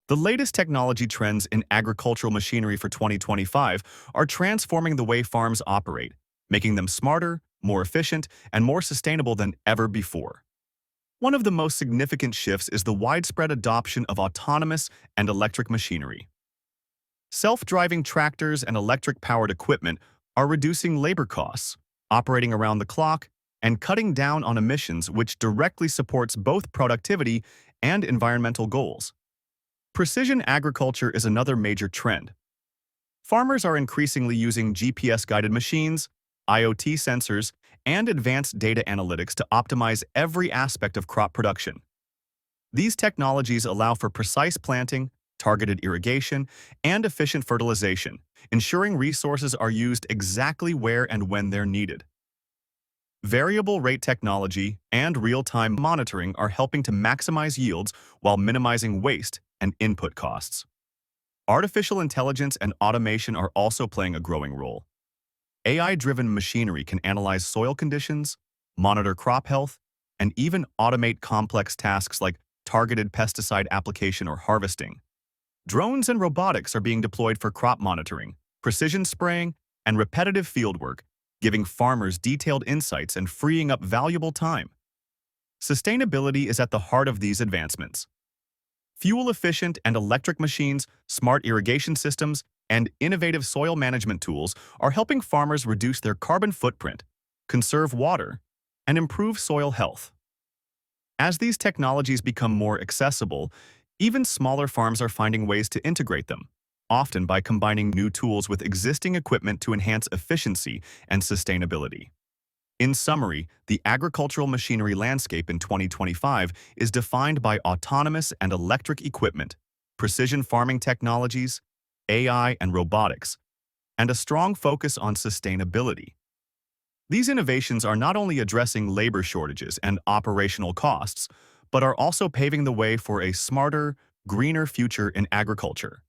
The latest technology trends in agricultural machinery for 2025 are transforming the way farms operate, making them smarter, more efficient, and more sustainable than ever before. One of the most significant shifts is the widespread adoption of autonomous and electric machinery. Self-driving tractors and electric-powered equipment are reducing labor costs, operating around the clock, and cutting down on emissions, which directly supports both productivity and environmental goals. Precision agriculture is another major trend. Farmers are increasingly using GPS-guided machines, IoT sensors, and advanced data analytics to optimize every aspect of crop production. These technologies allow for precise planting, targeted irrigation, and efficient fertilization, ensuring resources are used exactly where and when they're needed. Variable rate technology and real-time monitoring are helping to maximize yields while minimizing waste and input costs. Artificial intelligence and automation are also playing a growing role. AI-driven machinery can analyze soil conditions, monitor crop health, and even automate complex tasks like targeted pesticide application or harvesting. Drones and robotics are being deployed for crop monitoring, precision spraying, and repetitive fieldwork, giving farmers detailed insights and freeing up valuable time. Sustainability is at the heart of these advancements. Fuel-efficient and electric machines, smart irrigation systems, and innovative soil management tools are helping farmers reduce their carbon footprint, conserve water, and improve soil health. As these technologies become more accessible, even smaller farms are finding ways to integrate them, often by combining new tools with existing equipment to enhance efficiency and sustainability. In summary, the agricultural machinery landscape in 2025 is defined by autonomous and electric equipment, precision farming technologies, AI and robotics, and a strong focus on sustainability. These innovations are not only addressing labor shortages and operational costs, but are also paving the way for a smarter, greener future in agriculture.